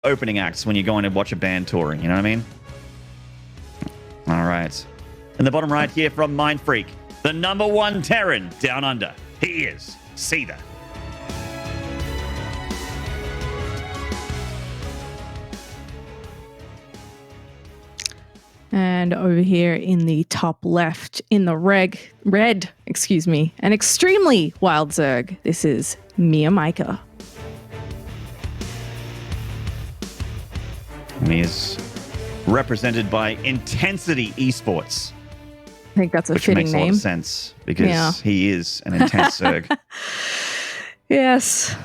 opening acts when you're going to watch a band touring. You know what I mean? All right. In the bottom right here from Mind Freak, the #1 Terran down under. He is Seither. And over here in the top left, in the red, an extremely wild Zerg. This is MeomaikA. And he is represented by Intensity Esports. I think that's a which fitting makes name. a lot of sense because he is an intense Zerg. Yes.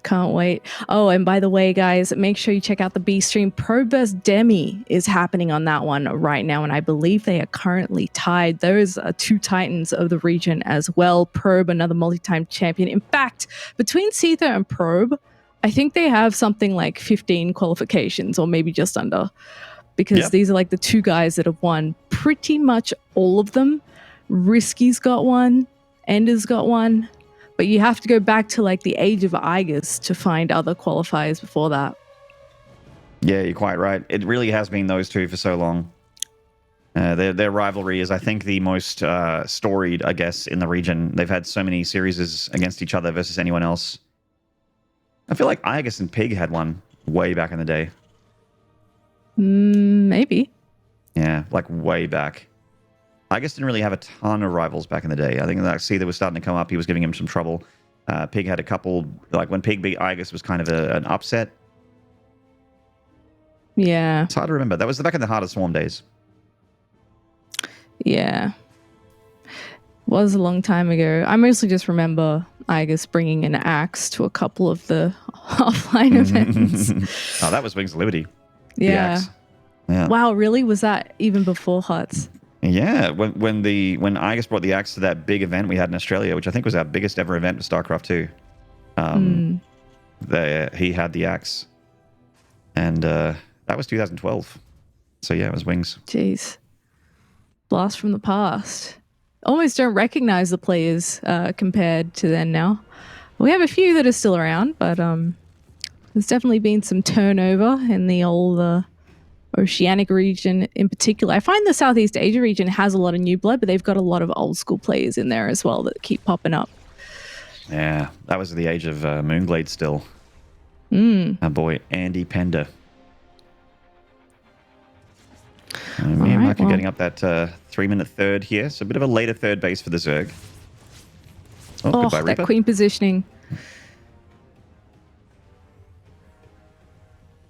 Can't wait. Oh, and by the way, guys, make sure you check out the B stream. Probe vs. Demi is happening on that one right now, and I believe they are currently tied. Those are two titans of the region as well. Probe, another multi-time champion. In fact, between Seither and Probe, I think they have something like 15 qualifications, or maybe just under, because these are like the two guys that have won pretty much all of them. Risky's got one, Ender's got one. But you have to go back to like the age of Aigis to find other qualifiers before that. Yeah, you're quite right. It really has been those two for so long. Their rivalry is, I think, the most storied, I guess, in the region. They've had so many series against each other versus anyone else. I feel like Aigis and Pig had one way back in the day. Maybe. Yeah, like way back. Aigis didn't really have a ton of rivals back in the day. I think that Seither was starting to come up. He was giving him some trouble. Pig had a couple, like when Pig beat Aigis was kind of an upset. Yeah. It's hard to remember. That was back in the Heart of Swarm days. Yeah. Was a long time ago. I mostly just remember Aigis bringing an axe to a couple of the offline events. Oh, that was Wings of Liberty. Yeah. Yeah. Wow, really? Was that even before Huts? Yeah, when Aigis brought the axe to that big event we had in Australia, which I think was our biggest ever event with StarCraft 2, he had the axe, and that was 2012. So yeah, it was Wings. Jeez, blast from the past. Almost don't recognize the players compared to then now. We have a few that are still around, but there's definitely been some turnover in the old Oceanic region in particular. I find the Southeast Asia region has a lot of new blood, but they've got a lot of old school players in there as well that keep popping up. Yeah, that was the age of Moonglade still. Our boy Andy Pender. MeomaikA getting up that 3-minute third here. So a bit of a later third base for the Zerg. Oh, goodbye, that Reaper. queen positioning.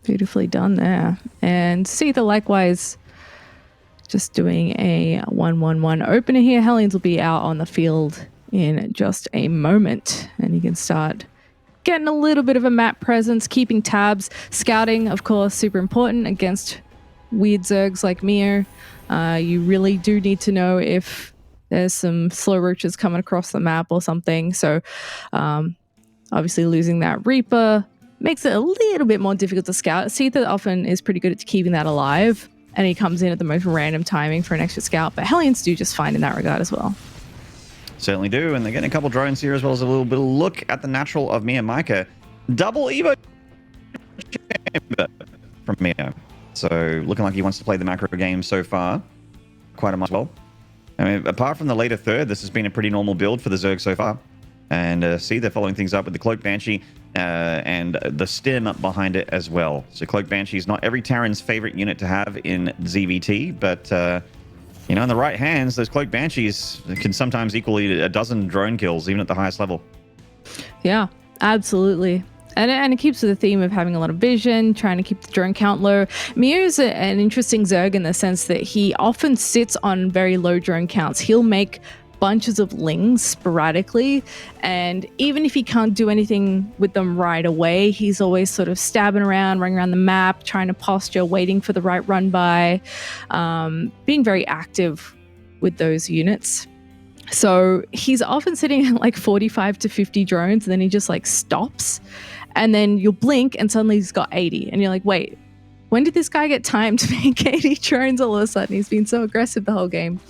Beautifully done there. And Seither likewise just doing a 1-1-1 opener here. Hellions will be out on the field in just a moment. And you can start getting a little bit of a map presence, keeping tabs. Scouting, of course, super important against weird Zergs like Meo. You really do need to know if there's some slow roaches coming across the map or something. So obviously losing that Reaper makes it a little bit more difficult to scout. Seither often is pretty good at keeping that alive, and he comes in at the most random timing for an extra scout, but Hellions do just fine in that regard as well. Certainly do, and they're getting a couple drones here as well as a little bit of look at the natural of MeomaikA. Double Evo chamber from Meo. So looking like he wants to play the macro game so far quite a much well. I mean, apart from the later third, this has been a pretty normal build for the Zerg so far. And see, they're following things up with the Cloak Banshee and the stem behind it as well. So Cloak Banshee is not every Terran's favorite unit to have in ZVT, but you know, in the right hands, those Cloak Banshees can sometimes equal a dozen drone kills, even at the highest level. Yeah, absolutely. And it keeps with the theme of having a lot of vision, trying to keep the drone count low. Meo's an interesting Zerg in the sense that he often sits on very low drone counts. He'll make bunches of lings sporadically, and even if he can't do anything with them right away, he's always sort of stabbing around, running around the map, trying to posture, waiting for the right run by, being very active with those units. So he's often sitting at like 45 to 50 drones, and then he just like stops, and then you'll blink and suddenly he's got 80, and you're like, wait, when did this guy get time to make 80 drones all of a sudden? He's been so aggressive the whole game.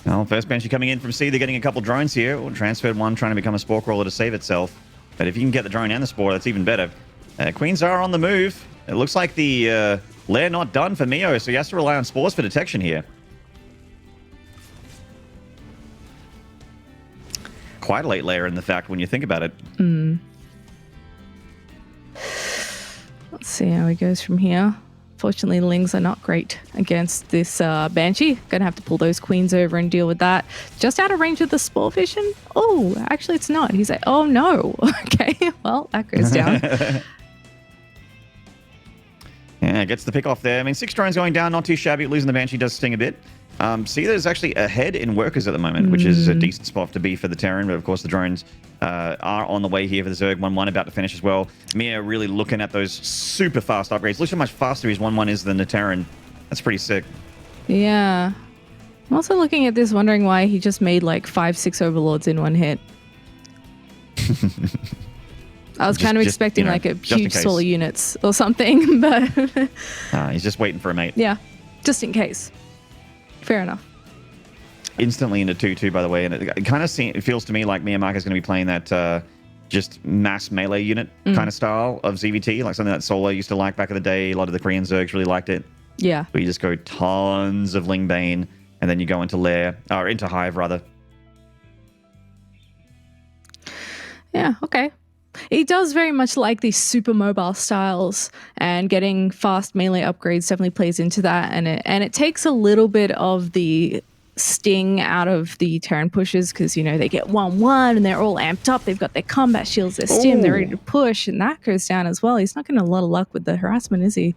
Well, first Banshee coming in from C. They're getting a couple drones here. Transferred one, trying to become a Spore Crawler to save itself. But if you can get the drone and the spore, that's even better. Queens are on the move. It looks like the lair not done for Meo, so he has to rely on spores for detection here. Quite a late layer in the fact when you think about it. Let's see how he goes from here. Fortunately, Lings are not great against this Banshee. Gonna have to pull those queens over and deal with that. Just out of range of the spore vision? Oh, actually it's not. He's like, oh no. Okay, well, that goes down. Yeah, gets the pick off there. I mean, 6 drones going down, not too shabby. Losing the Banshee does sting a bit. Seither is actually ahead in workers at the moment, which is a decent spot to be for the Terran. But of course, the drones are on the way here for the Zerg. 1-1 about to finish as well. Meo really looking at those super fast upgrades. Look how much faster his 1-1 is than the Terran. That's pretty sick. Yeah. I'm also looking at this, wondering why he just made like 5-6 overlords in one hit. I was kind of expecting like a huge swallow units or something, but he's just waiting for a mate. Yeah, just in case. Fair enough. Instantly into 2-2, by the way, and it kind of feels to me like MeomaikA is going to be playing that just mass melee unit kind of style of ZVT, like something that Solo used to like back in the day. A lot of the Korean Zergs really liked it. Yeah. Where you just go tons of Ling Bane, and then you go into lair, or into hive rather. Yeah. Okay. He does very much like these super mobile styles, and getting fast melee upgrades definitely plays into that. And it takes a little bit of the sting out of the Terran pushes, because, you know, they get 1-1 and they're all amped up. They've got their combat shields, their stim, they're ready to push, and that goes down as well. He's not getting a lot of luck with the harassment, is he?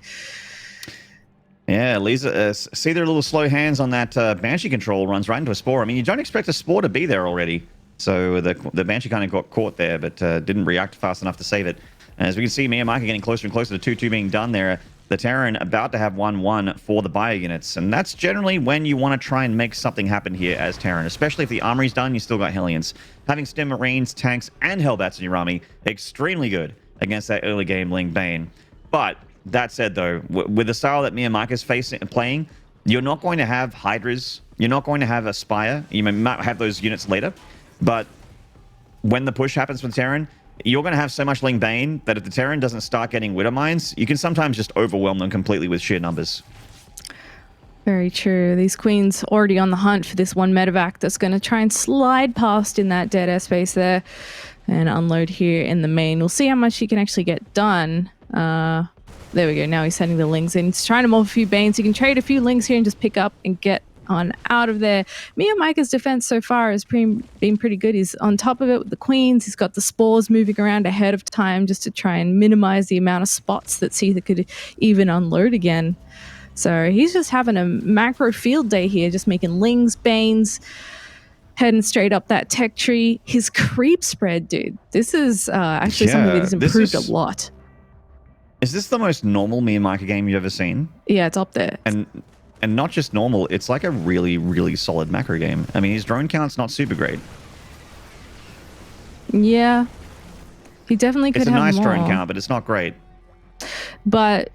Yeah, Lisa, see their little slow hands on that Banshee control, runs right into a spore. I mean, you don't expect a spore to be there already. So the Banshee kind of got caught there, but didn't react fast enough to save it. And as we can see, MeomaikA getting closer and closer to 2-2 being done there. The Terran about to have 1-1 for the bio units. And that's generally when you want to try and make something happen here as Terran. Especially if the armory's done, you still got Hellions. Having Stim Marines, tanks, and Hellbats in your army, extremely good against that early game Ling Bane. But that said, though, with the style that MeomaikA's playing, you're not going to have Hydras. You're not going to have Aspire. You might have those units later. But when the push happens from Terran, you're going to have so much Ling Bane that if the Terran doesn't start getting Widow Mines, you can sometimes just overwhelm them completely with sheer numbers. Very true. These queens already on the hunt for this one medevac that's going to try and slide past in that dead airspace there and unload here in the main. We'll see how much he can actually get done. There we go. Now he's sending the Lings in. He's trying to morph a few Banes. He can trade a few Lings here and just pick up and get on out of there. MeomaikA's defense so far has been pretty good. He's on top of it with the queens. He's got the spores moving around ahead of time just to try and minimize the amount of spots that Seither could even unload again. So he's just having a macro field day here, just making Lings, Banes, heading straight up that tech tree. His creep spread, dude. This is actually something that he's improved a lot. Is this the most normal MeomaikA game you've ever seen? Yeah, it's up there. And not just normal, it's like a really, really solid macro game. I mean, his drone count's not super great. Yeah. He definitely could have more. It's a nice drone count, but it's not great. But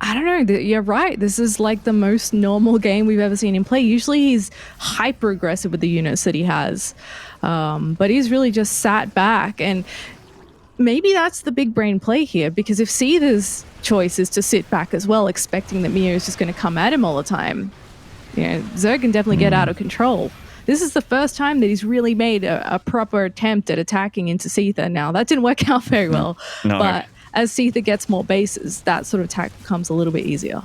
I don't know. You're right. This is like the most normal game we've ever seen him play. Usually he's hyper aggressive with the units that he has. But he's really just sat back. And maybe that's the big brain play here, because if Seither's choice is to sit back as well, expecting that Mio is just going to come at him all the time, you know, Zerg can definitely get out of control. This is the first time that he's really made a proper attempt at attacking into Seither. Now, that didn't work out very well, no. But as Seither gets more bases, that sort of attack becomes a little bit easier.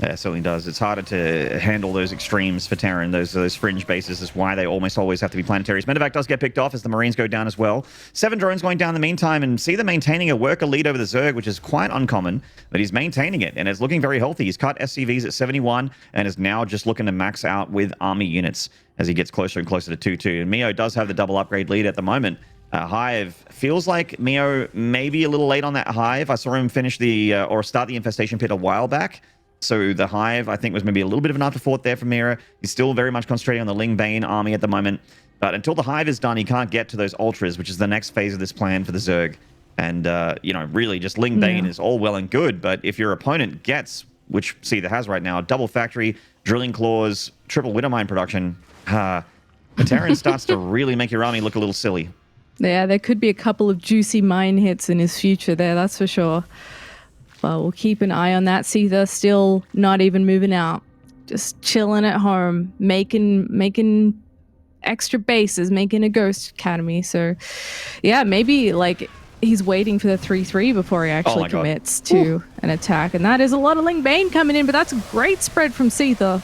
Yeah, it certainly does. It's harder to handle those extremes for Terran, those fringe bases. Is why they almost always have to be planetaries. Medevac does get picked off as the Marines go down as well. 7 drones going down in the meantime, and Seither maintaining a worker lead over the Zerg, which is quite uncommon, but he's maintaining it, and it's looking very healthy. He's cut SCVs at 71, and is now just looking to max out with army units as he gets closer and closer to 2-2. And Meo does have the double upgrade lead at the moment. Hive feels like Meo may be a little late on that Hive. I saw him finish or start the infestation pit a while back. So the Hive, I think, was maybe a little bit of an afterthought there for Mira. He's still very much concentrating on the Ling Bane army at the moment. But until the Hive is done, he can't get to those Ultras, which is the next phase of this plan for the Zerg. And, you know, really just Ling Bane is all well and good. But if your opponent gets, which Seither has right now, double factory, drilling claws, triple Widowmine production, the Terran starts to really make your army look a little silly. Yeah, there could be a couple of juicy mine hits in his future there, that's for sure. Well, we'll keep an eye on that. Seither still not even moving out. Just chilling at home, making extra bases, making a Ghost Academy. So, yeah, maybe like he's waiting for the 3-3 before he actually commits to an attack. And that is a lot of Ling Bane coming in, but that's a great spread from Seither.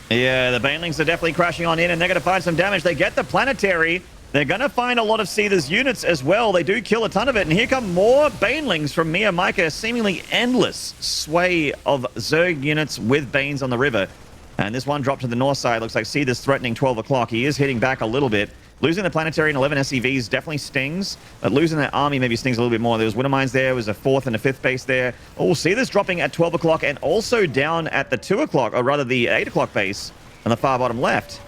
Yeah, the Banelings are definitely crashing on in, and they're going to find some damage. They get the planetary. They're going to find a lot of Seither's units as well. They do kill a ton of it. And here come more Banelings from MeomaikA. Seemingly endless sway of Zerg units with Banes on the river. And this one dropped to the north side. Looks like Seither's threatening 12 o'clock. He is hitting back a little bit. Losing the planetary and 11 SCVs definitely stings. But losing that army maybe stings a little bit more. There was Wintermines there. There was a 4th and a 5th base there. Oh, Seither's dropping at 12 o'clock and also down at the 2 o'clock, or rather the 8 o'clock base on the far bottom left.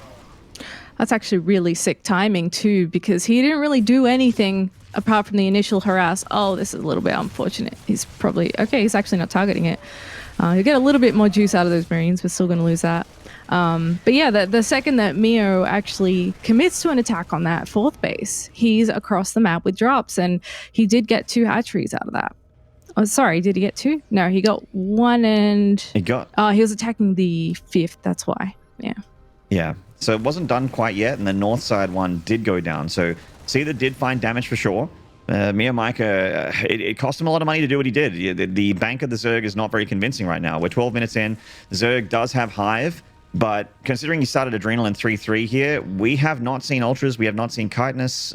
That's actually really sick timing too, because he didn't really do anything apart from the initial harass. Oh, this is a little bit unfortunate. He's probably, okay, he's actually not targeting it. He'll get a little bit more juice out of those Marines, but still going to lose that. But yeah, the second that Meo actually commits to an attack on that 4th base, he's across the map with drops, and he did get 2 hatcheries out of that. Oh, sorry, did he get 2? No, he got 1 and... he was attacking the 5th, that's why. Yeah. Yeah. So it wasn't done quite yet, and the north side one did go down. So Seither did find damage for sure. MeomaikA, it cost him a lot of money to do what he did. The bank of the Zerg is not very convincing right now. We're 12 minutes in. Zerg does have Hive, but considering he started Adrenal in 3-3 here, we have not seen Ultras. We have not seen Chitinous.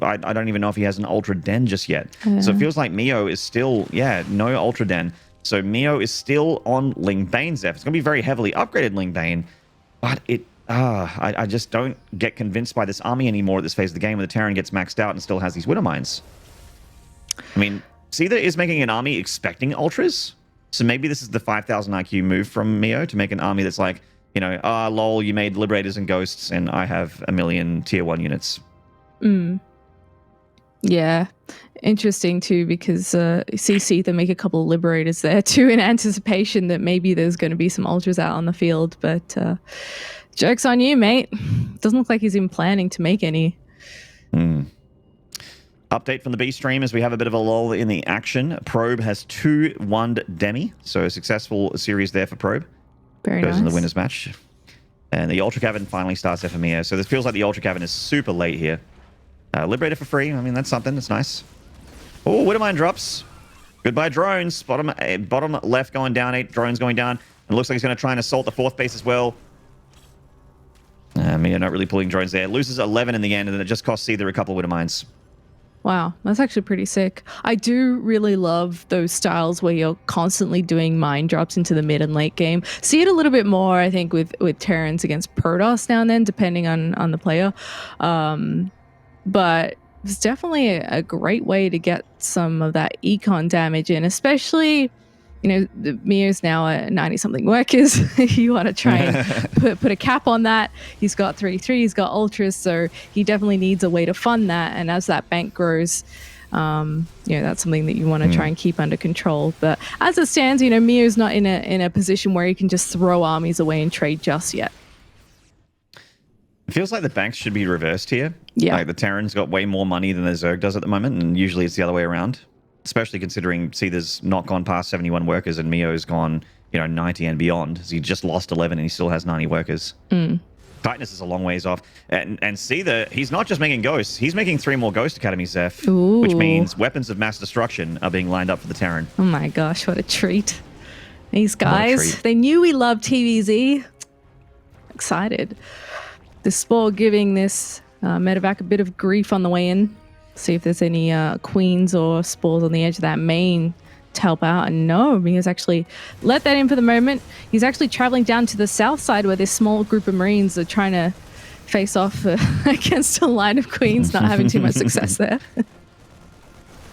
I don't even know if he has an Ultra Den just yet. So it feels like Meo is still, no Ultra Den. So Meo is still on Ling Bane, Zeph. It's going to be very heavily upgraded Ling Bane, but I just don't get convinced by this army anymore at this phase of the game when the Terran gets maxed out and still has these Wintermines. I mean, Seither is making an army expecting Ultras, so maybe this is the 5,000 IQ move from Meo to make an army that's like, you know, lol, you made Liberators and Ghosts, and I have a million tier 1 units. Yeah. Interesting too, because see Seither make a couple of Liberators there too in anticipation that maybe there's going to be some Ultras out on the field, but joke's on you, mate. Doesn't look like he's even planning to make any. Update from the B stream as we have a bit of a lull in the action. Probe has 2 Wand Demi, so a successful series there for Probe. Very Goes nice. in the winner's match. And the Ultra Cavern finally starts there for Meo. So this feels like the Ultra Cavern is super late here. Liberator for free. I mean, that's something. That's nice. Oh, Widowmine drops. Goodbye, drones. Bottom left going down. 8 drones going down. And it looks like he's going to try and assault the 4th base as well. Meo not really pulling drones there. Loses 11 in the end, and then it just costs Seither a couple of Widowmines. Wow, that's actually pretty sick. I do really love those styles where you're constantly doing mine drops into the mid and late game. See it a little bit more, I think, with Terrans against Protoss now and then, depending on the player. But it's definitely a great way to get some of that econ damage in, especially, you know, the Meo's now at 90-something workers. You want to try and put a cap on that. He's got 3-3, he's got Ultras, so he definitely needs a way to fund that. And as that bank grows, you know, that's something that you want to try and keep under control. But as it stands, you know, Meo's not in a position where he can just throw armies away and trade just yet. It feels like the banks should be reversed here. Yeah. Like the Terran's got way more money than the Zerg does at the moment, and usually it's the other way around. Especially considering Seither's not gone past 71 workers and Meo's gone, you know, 90 and beyond. So he just lost 11 and he still has 90 workers. Tightness is a long ways off. And Seither, he's not just making ghosts, he's making 3 more Ghost Academies, Zeph. Which means weapons of mass destruction are being lined up for the Terran. Oh my gosh, what a treat. These guys, they knew we loved TVZ. Excited. The Spore giving this medevac a bit of grief on the way in. See if there's any queens or spores on the edge of that main to help out. And no, he has actually let that in for the moment. He's actually traveling down to the south side where this small group of Marines are trying to face off against a line of queens, not having too much success there.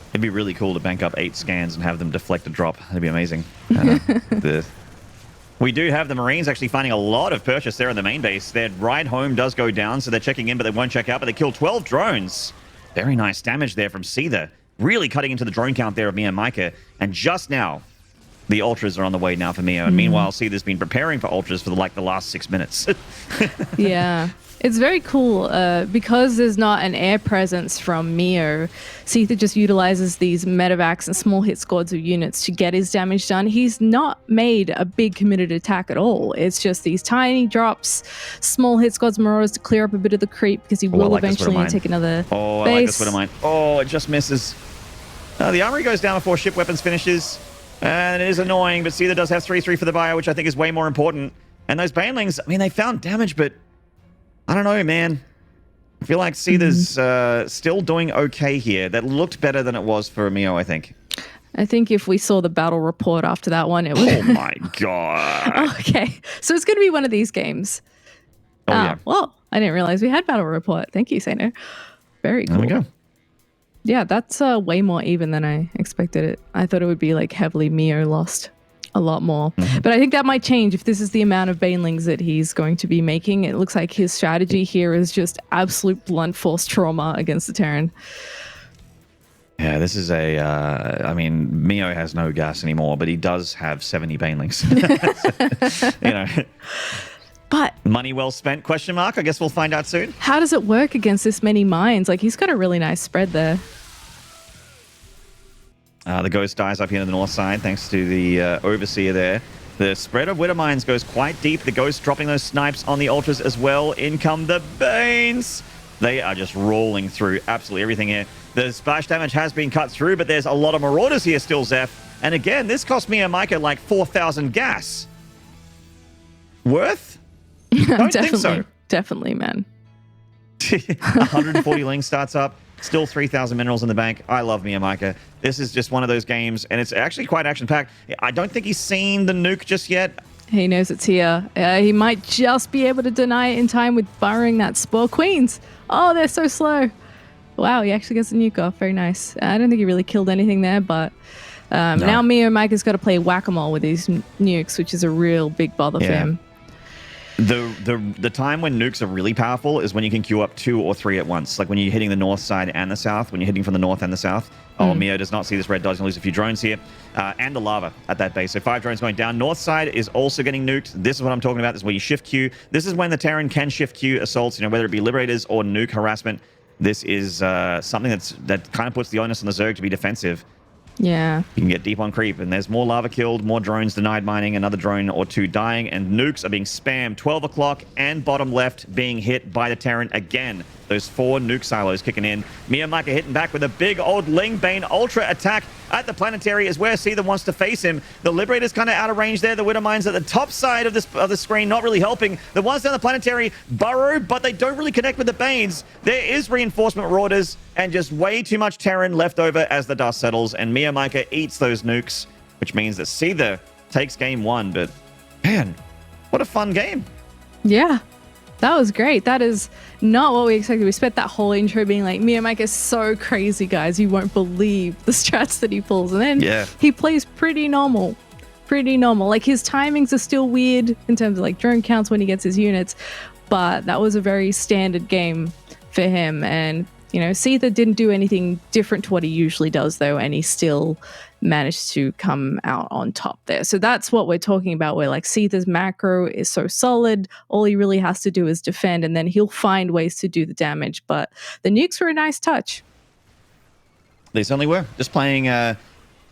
It'd be really cool to bank up 8 scans and have them deflect a drop. That'd be amazing. We do have the Marines actually finding a lot of purchase there in the main base. Their ride home does go down, so they're checking in, but they won't check out. But they kill 12 drones. Very nice damage there from Seither. Really cutting into the drone count there of MeomaikA. And just now, the ultras are on the way now for Meo, and meanwhile, Seither's been preparing for ultras for the last 6 minutes. Yeah. It's very cool because there's not an air presence from Meo. Seither just utilizes these medevacs and small hit squads of units to get his damage done. He's not made a big committed attack at all. It's just these tiny drops, small hit squads, marauders to clear up a bit of the creep because he will eventually take another base. I like this one of mine. Oh, it just misses. The armory goes down before ship weapons finishes, and it is annoying, but Seither does have 3-3 for the bio, which I think is way more important. And those banelings, I mean, they found damage, but I don't know, man. I feel like Seither's still doing okay here. That looked better than it was for Meo, I think. I think if we saw the battle report after that one, it would... Oh, my God. Okay. So it's going to be one of these games. Oh, yeah. Well, I didn't realize we had battle report. Thank you, Seither. Very cool. There we go. Yeah, that's way more even than I expected it. I thought it would be like heavily Meo lost. A lot more. But I think that might change if this is the amount of banelings that he's going to be making. It looks like his strategy here is just absolute blunt force trauma against the Terran. Yeah, this is a, I mean, Meo has no gas anymore, but he does have 70 banelings. You know. But money well spent, question mark? I guess we'll find out soon. How does it work against this many mines? Like, he's got a really nice spread there. The Ghost dies up here on the north side, thanks to the Overseer there. The spread of Widow Mines goes quite deep. The Ghost dropping those snipes on the Ultras as well. In come the Banes. They are just rolling through absolutely everything here. The splash damage has been cut through, but there's a lot of Marauders here still, Zeph. And again, this cost MeomaikA like 4,000 gas. Worth? Don't think so. Definitely, man. 140 Ling starts up. Still 3,000 minerals in the bank. I love MeomaikA. This is just one of those games, and it's actually quite action-packed. I don't think he's seen the nuke just yet. He knows it's here. He might just be able to deny it in time with burrowing that Spore Queens. Oh, they're so slow. Wow, he actually gets the nuke off. Very nice. I don't think he really killed anything there, but no. Now MeomaikA's got to play whack-a-mole with these nukes, which is a real big bother for him. The time when nukes are really powerful is when you can queue up 2 or 3 at once. Like when you're hitting the north side and the south, when you're hitting from the north and the south. Oh, Meo does not see this red dodge and lose a few drones here. And the lava at that base. So 5 drones going down. North side is also getting nuked. This is what I'm talking about. This is where you shift queue. This is when the Terran can shift queue assaults, you know, whether it be Liberators or nuke harassment. This is something that kind of puts the onus on the Zerg to be defensive. Yeah. You can get deep on creep, and there's more lava killed, more drones denied mining, another drone or 2 dying, and nukes are being spammed. 12 o'clock and bottom left being hit by the Terran again. Those 4 nuke silos kicking in. MeomaikA hitting back with a big old Ling Bane Ultra attack at the planetary is where Seither wants to face him. The Liberator's kind of out of range there. The Widow Mines at the top side of the screen, not really helping. The ones down the planetary burrow, but they don't really connect with the Banes. There is reinforcement Marauders and just way too much Terran left over as the dust settles, and MeomaikA eats those nukes, which means that Seither takes game 1. But man, what a fun game. Yeah. That was great. That is not what we expected. We spent that whole intro being like, MeomaikA is so crazy, guys. You won't believe the strats that he pulls. And then he plays pretty normal. Pretty normal. Like, his timings are still weird in terms of like drone counts when he gets his units. But that was a very standard game for him. And, you know, Seither didn't do anything different to what he usually does, though. And he still managed to come out on top there. So that's what we're talking about, where like Seither's macro is so solid, all he really has to do is defend, and then he'll find ways to do the damage. But the nukes were a nice touch. They certainly were. Just playing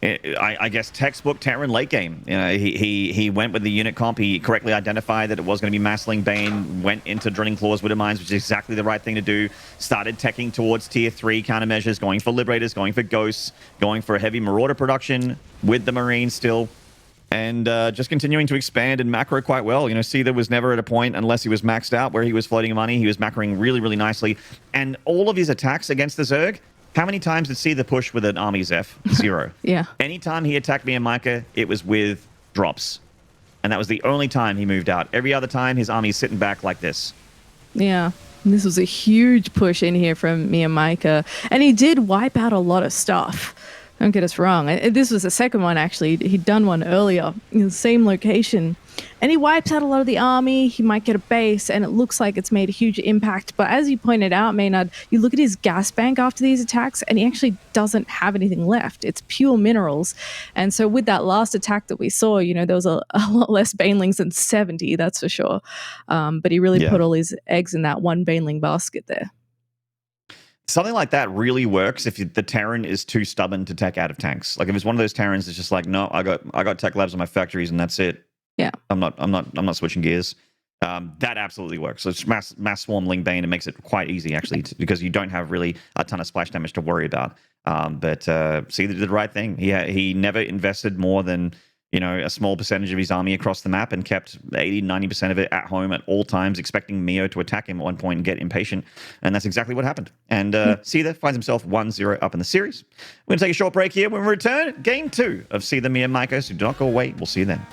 I guess textbook Terran late game. You know, he went with the unit comp. He correctly identified that it was going to be Massling Bane, went into Drilling Claws, Widow Mines, which is exactly the right thing to do. Started teching towards tier 3 countermeasures, going for Liberators, going for Ghosts, going for heavy Marauder production with the Marines still. And just continuing to expand and macro quite well. You know, Seither was never at a point, unless he was maxed out, where he was floating money. He was macroing really, really nicely. And all of his attacks against the Zerg, how many times did Seither push with an army, Zeph? 0. Yeah. Anytime he attacked MeomaikA, it was with drops. And that was the only time he moved out. Every other time, his army's sitting back like this. Yeah. And this was a huge push in here from MeomaikA. And he did wipe out a lot of stuff. Don't get us wrong. This was the second one, actually. He'd done one earlier in the same location. and he wipes out a lot of the army. He might get a base, and it looks like it's made a huge impact. But as you pointed out, Maynard, you look at his gas bank after these attacks, and he actually doesn't have anything left. It's pure minerals. And so with that last attack that we saw, there was a lot less banelings than 70, that's for sure. But he really put all his eggs in that one baneling basket there. Something like that really works if the Terran is too stubborn to tech out of tanks. Like if it's one of those Terrans that's just like, no, I got tech labs on my factories and that's it. Yeah, I'm not switching gears. That absolutely works. So it's mass swarm Ling Bane. It makes it quite easy actually because you don't have really a ton of splash damage to worry about. But Seither did the right thing. He never invested more than a small percentage of his army across the map and kept 80-90% of it at home at all times, expecting Meo to attack him at one point and get impatient. And that's exactly what happened. And Seither finds himself 1-0 up in the series. We're going to take a short break here. When we return, Game 2 of Seither MeomaikA. So do not go away. We'll see you then.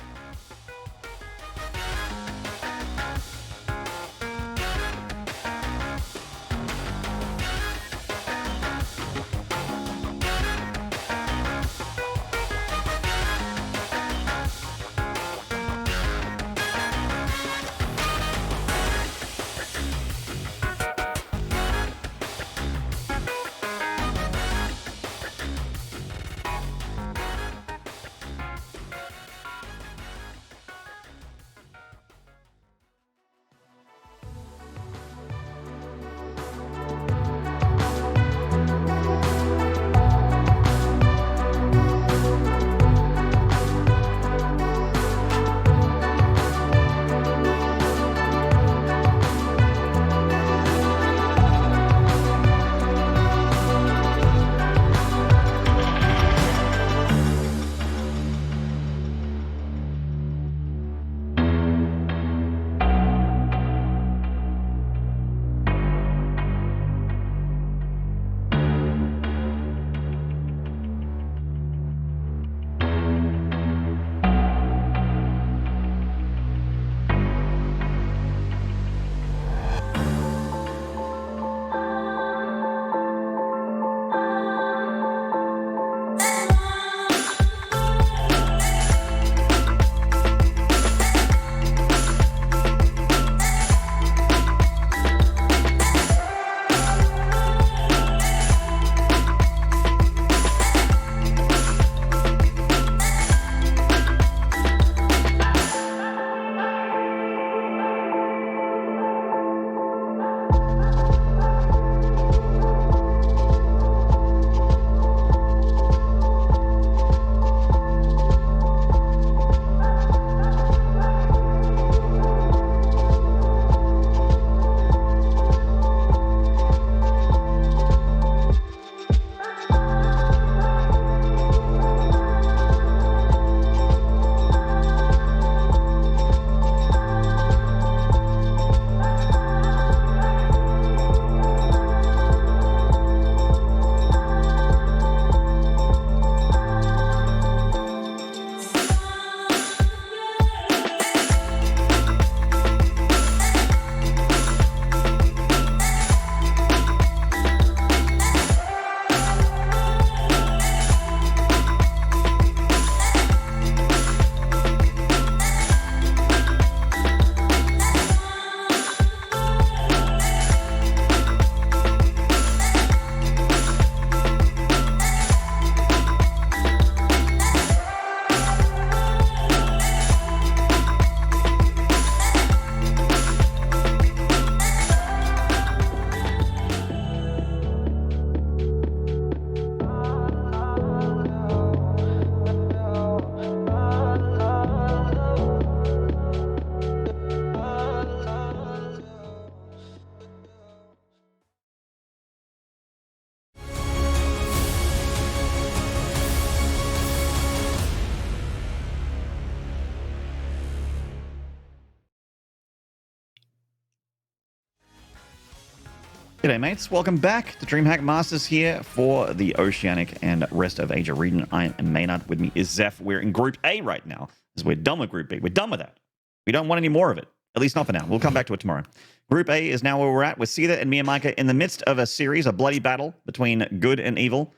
G'day mates, welcome back to Dreamhack Masters here for the Oceanic and rest of Asia region. I am Maynard, with me is Zeph. We're in Group A right now, because we're done with Group B. We're done with that. We don't want any more of it, at least not for now. We'll come back to it tomorrow. Group A is now where we're at, with Seither and MeomaikA in the midst of a series, a bloody battle between good and evil.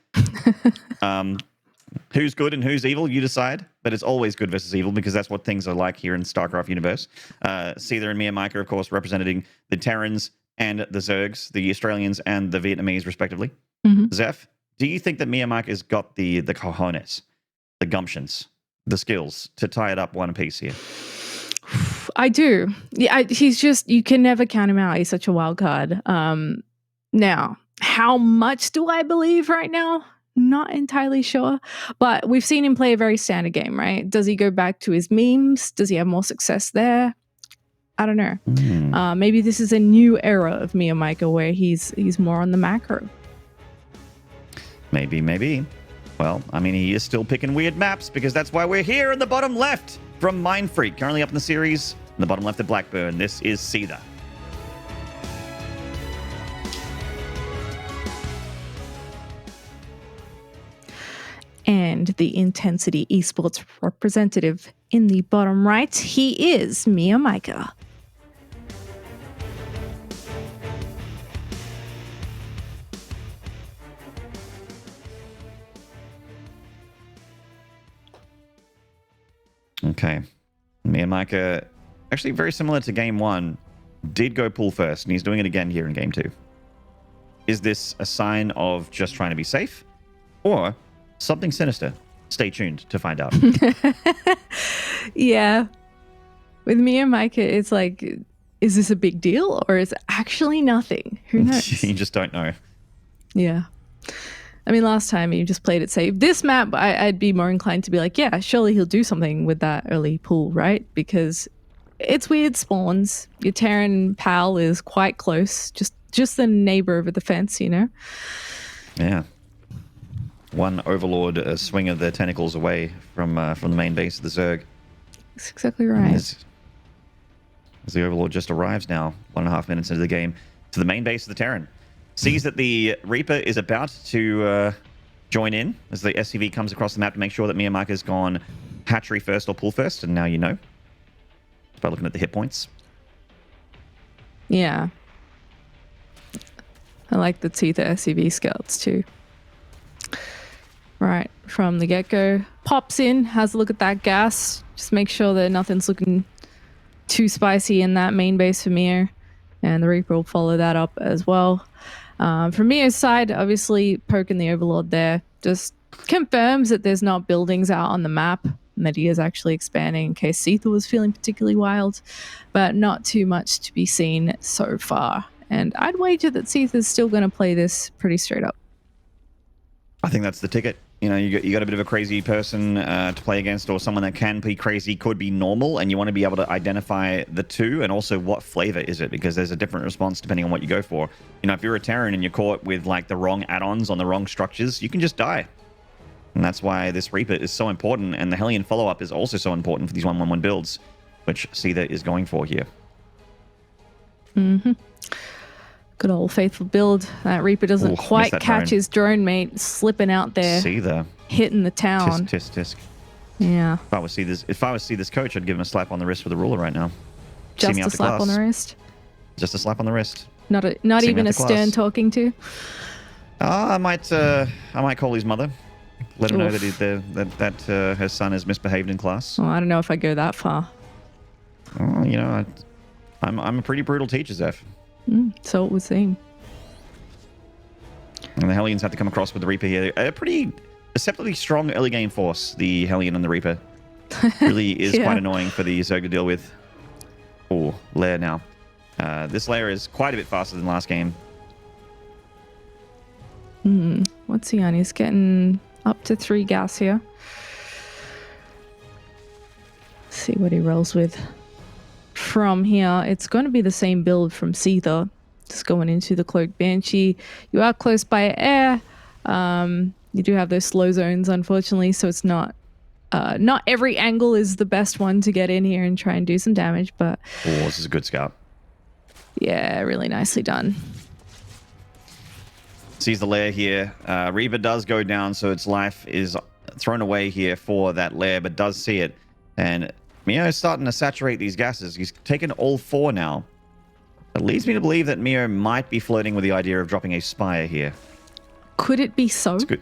who's good and who's evil, you decide. But it's always good versus evil because that's what things are like here in StarCraft universe. Seither and MeomaikA, of course, representing the Terrans and the Zergs, the Australians and the Vietnamese, respectively. Zeph, do you think that MeomaikA has got the cojones, the gumptions, the skills to tie it up one piece here? I do. Yeah, he's just, you can never count him out. He's such a wild card. Now, how much do I believe right now? Not entirely sure, but we've seen him play a very standard game, right? Does he go back to his memes? Does he have more success there? I don't know. Maybe this is a new era of MeomaikA where he's more on the macro. Maybe. Well, I mean, he is still picking weird maps because that's why we're here in the bottom left from Mind Freak, currently up in the series. In the bottom left of Blackburn, this is Seither. And the Intensity Esports representative in the bottom right, he is MeomaikA. Okay. MeomaikA, actually very similar to game one, did go pull first, and he's doing it again here in game two. Is this a sign of just trying to be safe, or something sinister? Stay tuned to find out. Yeah. With MeomaikA, it's like, is this a big deal, or is it actually nothing? Who knows? You just don't know. Yeah. I mean, last time you just played it safe. This map, I'd be more inclined to be like, yeah, surely he'll do something with that early pull, right? Because it's weird spawns. Your Terran pal is quite close, just the neighbor over the fence, you know? Yeah. One Overlord swing of their tentacles away from the main base of the Zerg. That's exactly right. As the Overlord just arrives now, 1.5 minutes into the game, to the main base of the Terran. Sees that the Reaper is about to join in as the SCV comes across the map to make sure that MeomaikA's gone hatchery first or pull first, and now you know. By looking at the hit points. Yeah. I like the Seither SCV scouts too. Right, from the get-go. Pops in, has a look at that gas. Just make sure that nothing's looking too spicy in that main base for Meo. And the Reaper will follow that up as well. From Meo's side, obviously poking the Overlord there just confirms that there's not buildings out on the map and that he is actually expanding in case Seither was feeling particularly wild, but not too much to be seen so far. And I'd wager that Seither's still going to play this pretty straight up. I think that's the ticket. You know, you got a bit of a crazy person to play against, or someone that can be crazy, could be normal, and you want to be able to identify the two, and also what flavor is it, because there's a different response depending on what you go for. You know, if you're a Terran and you're caught with like the wrong add-ons on the wrong structures, you can just die. And that's why this Reaper is so important, and the Hellion follow-up is also so important for these 1-1-1 builds, which Seither is going for here. Good old faithful build. That Reaper doesn't quite catch his drone mate slipping out there. Seither hitting the town. Tisk. Yeah. If I was Seither's coach, I'd give him a slap on the wrist with a ruler right now. Just a slap on the wrist. Just a slap on the wrist. Not even a stern talking to. I might call his mother. Let him know that her son has misbehaved in class. Well, I don't know if I go that far. Oh, you know, I'm a pretty brutal teacher, Zeph. So it would seem. And the Hellions have to come across with the Reaper here. A pretty deceptively strong early game force, the Hellion and the Reaper. Really is quite annoying for the Zerg to deal with. Oh, lair now. This lair is quite a bit faster than last game. What's he on? He's getting up to 3 gas here. Let's see what he rolls with. From here, it's going to be the same build from Seither. Just going into the Cloaked Banshee. You are close by air. You do have those slow zones, unfortunately, so it's not every angle is the best one to get in here and try and do some damage, but... Oh, this is a good scout. Yeah, really nicely done. Sees the lair here. Reaver does go down, so its life is thrown away here for that lair, but does see it. And Meo is starting to saturate these gases. He's taken all 4 now. It leads me to believe that Meo might be flirting with the idea of dropping a Spire here. Could it be so? It's good.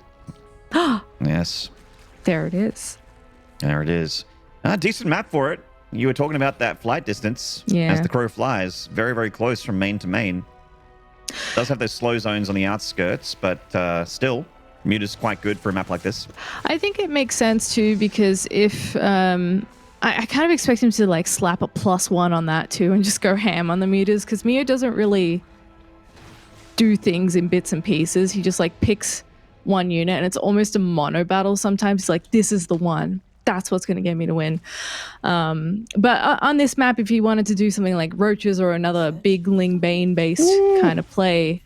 Yes. There it is. There it is. Decent map for it. You were talking about that flight distance Yeah. as the crow flies. Very, very close from main to main. Does have those slow zones on the outskirts, but still, Muta's quite good for a map like this. I think it makes sense too, because if I kind of expect him to like slap a +1 on that too and just go ham on the mutas, because Mio doesn't really do things in bits and pieces. He just like picks one unit and it's almost a mono battle sometimes. He's like, this is the one. That's what's going to get me to win. But on this map, if you wanted to do something like roaches or another big Ling Bane based kind of play,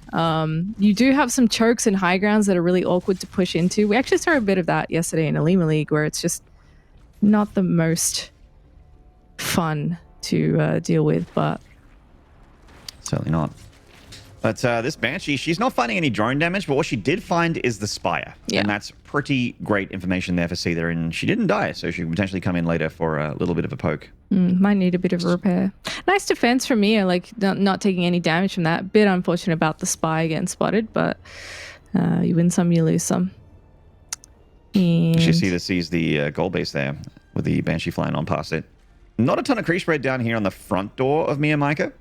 you do have some chokes and high grounds that are really awkward to push into. We actually saw a bit of that yesterday in Alima League, where it's just not the most fun to deal with, but Certainly not. But this Banshee, she's not finding any drone damage, but what she did find is the Spire. Yeah. And that's pretty great information there for Seither. And she didn't die, so she could potentially come in later for a little bit of a poke. might need a bit of a repair. Nice defense from Mio, like not taking any damage from that. Bit unfortunate about the spy getting spotted, but you win some, you lose some. And She sees the goal base there with the Banshee flying on past it. Not a ton of creep spread down here on the front door of MeomaikA.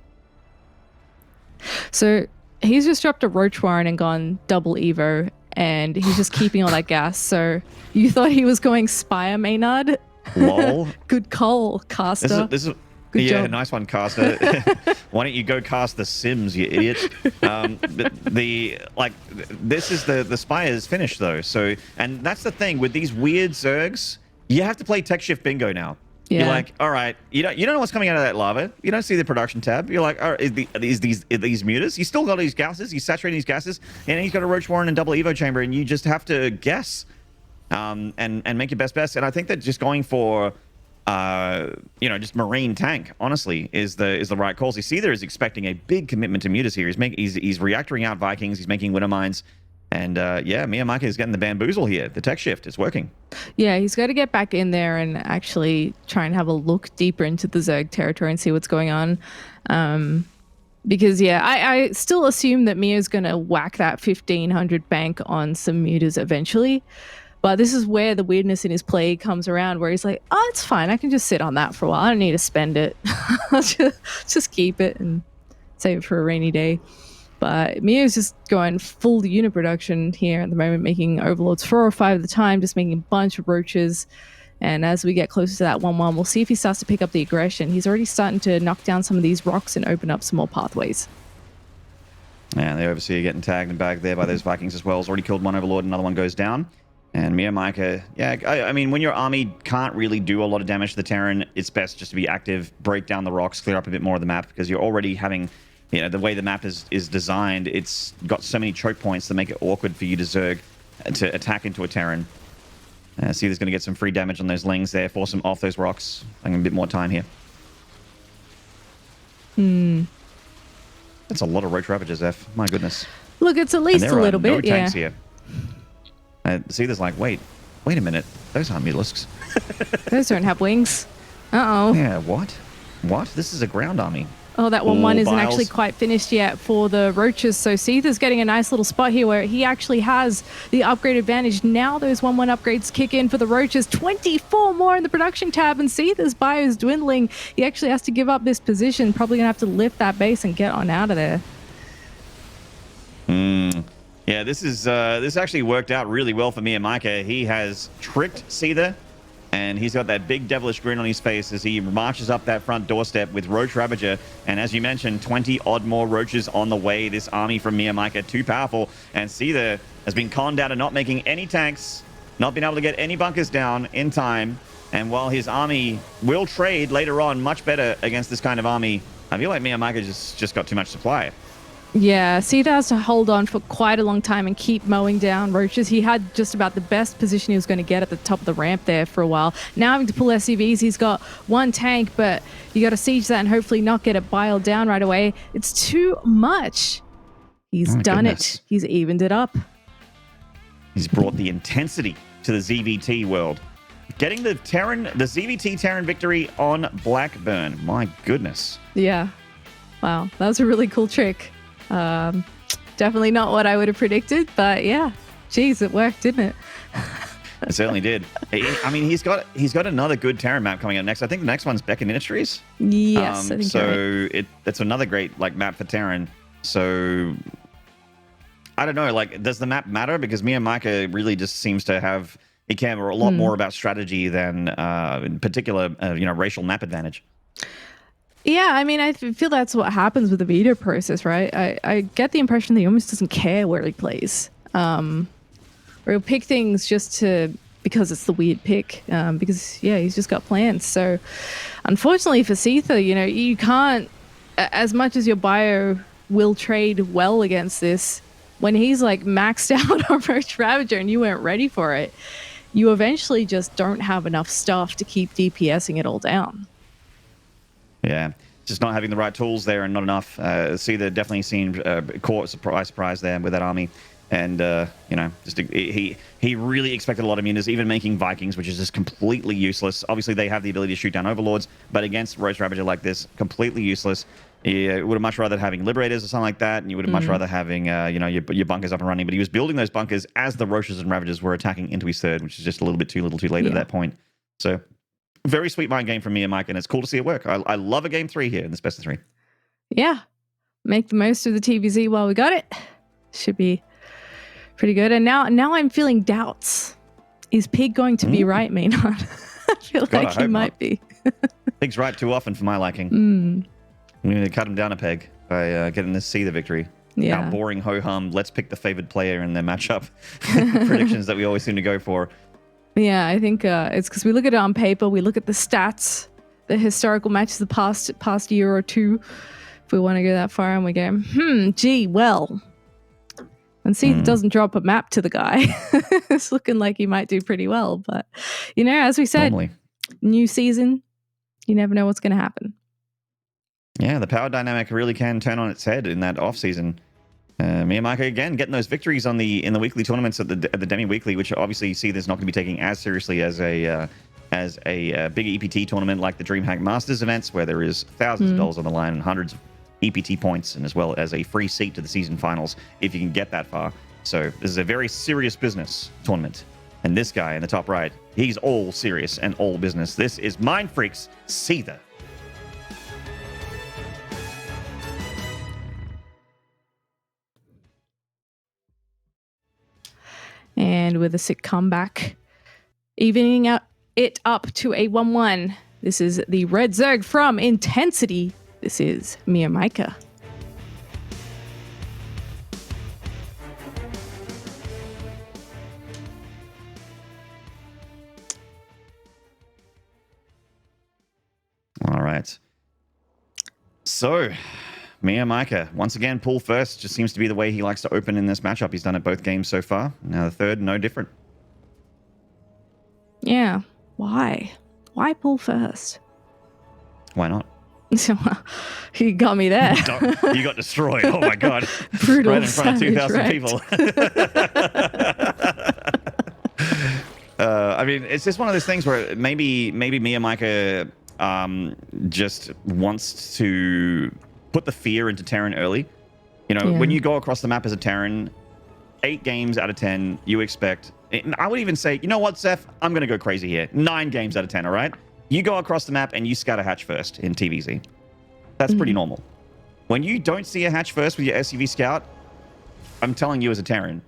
so he's just dropped a Roach Warren and gone double Evo, and he's just keeping all that gas. So you thought he was going Spire Maynard? Lol. Good call, caster. This is Good yeah, job. nice one, caster. Why don't you go cast the Sims, you idiot? This is the Spire is finished though. So, and that's the thing with these weird Zergs, you have to play tech shift bingo now. Yeah. You're like, all right, you don't know what's coming out of that lava. You don't see the production tab. You're like, all right, are these mutas? He's still got these gases. He's saturating these gases, and he's got a Roach Warren and double Evo chamber, and you just have to guess, and make your best bets. And I think that just going for, just marine tank, honestly, is the right call. So Seither is expecting a big commitment to mutas here. He's reactoring out Vikings. He's making winter mines. And MeomaikA is getting the bamboozle here. The tech shift is working. Yeah, he's got to get back in there and actually try and have a look deeper into the Zerg territory and see what's going on. Because, I still assume that Mio's going to whack that 1,500 bank on some mutas eventually. But this is where the weirdness in his play comes around, where he's like, oh, it's fine. I can just sit on that for a while. I don't need to spend it. just keep it and save it for a rainy day. But Mio's just going full unit production here at the moment, making overlords 4 or 5 at a time, just making a bunch of roaches. And as we get closer to that 1-1, we'll see if he starts to pick up the aggression. He's already starting to knock down some of these rocks and open up some more pathways. And the Overseer getting tagged and bagged there by those Vikings as well. He's already killed one overlord, another one goes down. And MeomaikA, I mean, when your army can't really do a lot of damage to the Terran, it's best just to be active, break down the rocks, clear up a bit more of the map, because you're already having... the way the map is designed, it's got so many choke points that make it awkward for you to Zerg to attack into a Terran. See, there's going to get some free damage on those Lings there, force them off those rocks. I'm going a bit more time here. That's a lot of Roach Ravages, F. My goodness. Look, it's at least a little bit, no tanks here. See, there's like, wait a minute. Those aren't Mulisks. Those don't have wings. Uh-oh. Yeah, what? What? This is a ground army. Oh, that 1-1 isn't Biles. actually quite finished yet for the roaches. So Seither's getting a nice little spot here where he actually has the upgrade advantage. Now those 1-1 upgrades kick in for the roaches. 24 more in the production tab, and Seither's bio is dwindling. He actually has to give up this position. Probably going to have to lift that base and get on out of there. Yeah, this actually worked out really well for MeomaikA. He has tricked Seither, and he's got that big devilish grin on his face as he marches up that front doorstep with Roach Ravager. And as you mentioned, 20-odd more roaches on the way. This army from MeomaikA, too powerful. And Seither has been conned out of not making any tanks, not being able to get any bunkers down in time. And while his army will trade later on much better against this kind of army, I feel like MeomaikA just got too much supply. Yeah, Seither has to hold on for quite a long time and keep mowing down roaches. He had just about the best position he was going to get at the top of the ramp there for a while. Now having to pull SCVs, he's got one tank, but you got to siege that and hopefully not get it biled down right away. It's too much. He's done it. He's evened it up. He's brought the intensity to the ZVT world. Getting the ZVT Terran victory on Blackburn. My goodness. Yeah. Wow. That was a really cool trick. Definitely not what I would have predicted, but yeah. Geez, it worked, didn't it? It certainly did. I mean, he's got another good Terran map coming up next. I think the next one's Beacon Industries. Yes, I think so. It's another great like map for Terran. So I don't know. Like, does the map matter? Because MeomaikA really just seems to have he care a lot more about strategy than in particular, racial map advantage. Yeah, I mean, I feel that's what happens with the veto process, right? I get the impression that he almost doesn't care where he plays. Or he'll pick things just because it's the weird pick. Because, yeah, he's just got plans. So, unfortunately for Seither, you can't, as much as your bio will trade well against this, when he's like maxed out on Roach Ravager and you weren't ready for it, you eventually just don't have enough stuff to keep DPSing it all down. Yeah, just not having the right tools there and not enough. Seither definitely seemed caught surprise there with that army. And, he really expected a lot of munis, even making Vikings, which is just completely useless. Obviously, they have the ability to shoot down Overlords, but against Roach Ravager like this, completely useless. You would have much rather having Liberators or something like that, and you would have much rather having, your bunkers up and running. But he was building those bunkers as the Roaches and Ravagers were attacking into his third, which is just a little too late at that point. So, very sweet mind game from MeomaikA, and it's cool to see it work. I love a game 3 here in this best of 3. Yeah, make the most of the TVZ while we got it. Should be pretty good. And now I'm feeling doubts. Is Pig going to be right, Maynard? I feel like he might be. Pig's right too often for my liking. We need to cut him down a peg by getting to see the victory. Yeah. Our boring ho-hum, let's pick the favored player in their matchup predictions that we always seem to go for. Yeah, I think it's because we look at it on paper, we look at the stats, the historical matches the past year or two, if we want to go that far, and we go, gee, well. And see, it doesn't drop a map to the guy. It's looking like he might do pretty well. But, as we said, new season, you never know what's going to happen. Yeah, the power dynamic really can turn on its head in that off season. MeomaikA again getting those victories in the weekly tournaments at the Demi Weekly, which obviously you see there's not going to be taking as seriously as a big EPT tournament like the Dreamhack Masters events, where there is thousands of dollars on the line and hundreds of EPT points, and as well as a free seat to the season finals if you can get that far. So this is a very serious business tournament. And this guy in the top right, he's all serious and all business. This is Mind Freak's Seither. And with a sick comeback, evening it up to a 1-1. This is the Red Zerg from Intensity. This is MeomaikA. All right. So, MeomaikA, once again, pull first. Just seems to be the way he likes to open in this matchup. He's done it both games so far. Now the third, no different. Yeah. Why? Why pull first? Why not? You got me there. You got destroyed. Oh my God. Brutal. Right in front of 2,000 people. I mean, it's just one of those things where maybe MeomaikA just wants to put the fear into Terran early. When you go across the map as a Terran, 8 games out of 10, you expect... I would even say, you know what, Seth? I'm going to go crazy here. 9 games out of 10, all right? You go across the map and you scout a hatch first in TVZ. That's pretty normal. When you don't see a hatch first with your SUV scout, I'm telling you as a Terran,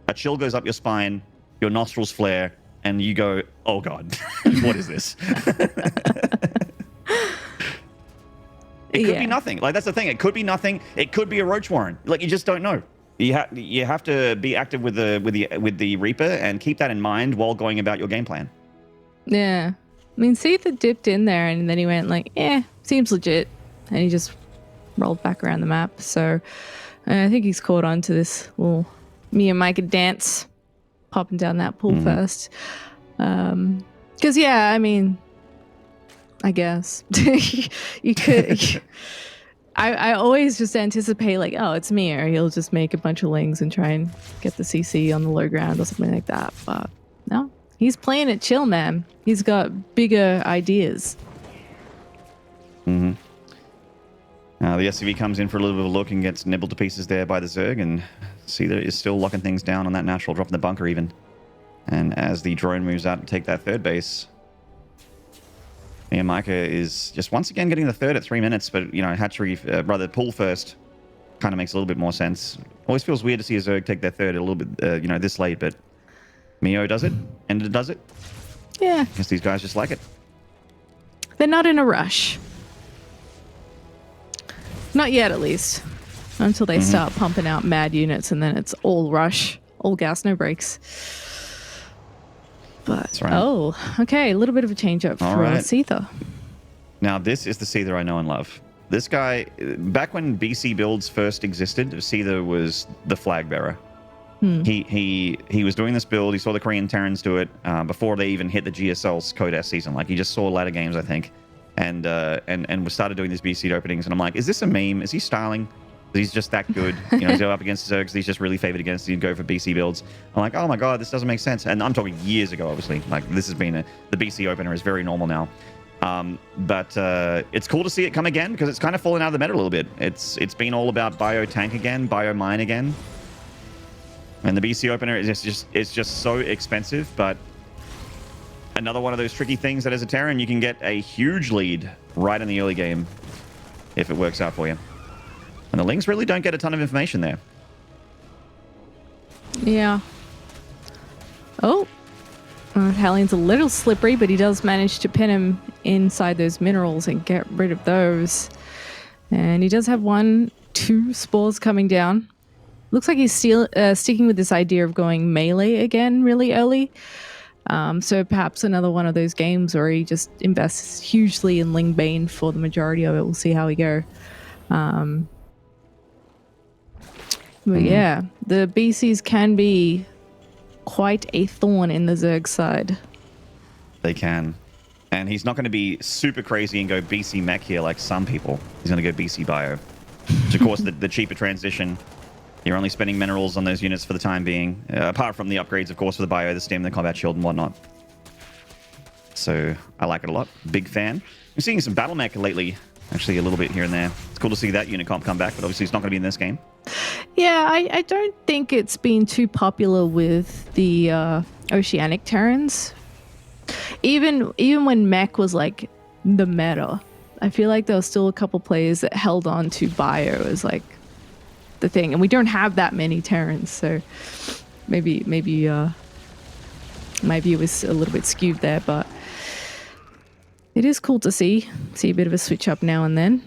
a chill goes up your spine, your nostrils flare, and you go, oh God, what is this? It could be nothing. Like, that's the thing. It could be nothing. It could be a Roach Warren. Like, you just don't know. You have to be active with the Reaper and keep that in mind while going about your game plan. Yeah. I mean, Seither dipped in there and then he went like, seems legit. And he just rolled back around the map. So I think he's caught on to this little MeomaikA dance, popping down that pool first. Because, I mean, I guess you could... I always just anticipate like, oh, it's me, or he'll just make a bunch of lings and try and get the CC on the low ground or something like that. But no, he's playing it chill, man. He's got bigger ideas. The SCV comes in for a little bit of a look and gets nibbled to pieces there by the Zerg, and Seither is still locking things down on that natural, dropping the bunker even. And as the drone moves out to take that third base, MeomaikA is just once again getting the third at 3 minutes, but, you know, hatchery, rather pull first kind of makes a little bit more sense. Always feels weird to see a Zerg take their third a little bit, you know, this late, but Meo does it, and it does it. Yeah. I guess these guys just like it. They're not in a rush. Not yet, at least. Until they start pumping out mad units, and then it's all rush, all gas, no brakes. But, right. oh, okay, a little bit of a change up for Seither. Now, this is the Seither I know and love. This guy, back when BC builds first existed, Seither was the flag bearer. He was doing this build. He saw the Korean Terrans do it before they even hit the GSL's Code S season. Like, he just saw ladder games, I think, and started doing these BC openings. And I'm like, is this a meme? Is he styling? He's just that good. You know, he's go up against Zergs. He's just really favored against you. Go for BC builds. I'm like, oh my god, this doesn't make sense. And I'm talking years ago, obviously. Like, this has been the BC opener is very normal now. But it's cool to see it come again because it's kind of fallen out of the meta a little bit. It's been all about bio tank again, bio mine again. And the BC opener is just so expensive, but another one of those tricky things that as a Terran you can get a huge lead right in the early game if it works out for you. And the Lings really don't get a ton of information there. Yeah. Oh. Hallion's a little slippery, but he does manage to pin him inside those minerals and get rid of those. And he does have 2 spores coming down. Looks like he's still sticking with this idea of going melee again really early. So perhaps another one of those games where he just invests hugely in Ling Bane for the majority of it. We'll see how we go. But yeah, the BCs can be quite a thorn in the Zerg side. They can. And he's not going to be super crazy and go BC mech here like some people. He's going to go BC bio. Which, of course, the cheaper transition. You're only spending minerals on those units for the time being. Apart from the upgrades, of course, for the bio, the stim, the combat shield, and whatnot. So I like it a lot. Big fan. I'm seeing some battle mech lately. Actually, a little bit here and there. It's cool to see that unit comp come back, but obviously it's not going to be in this game. Yeah, I don't think it's been too popular with the Oceanic Terrans. Even when mech was like the meta, I feel like there was still a couple players that held on to bio as like the thing, and we don't have that many Terrans, so maybe my view is a little bit skewed there, but it is cool to see a bit of a switch up now and then.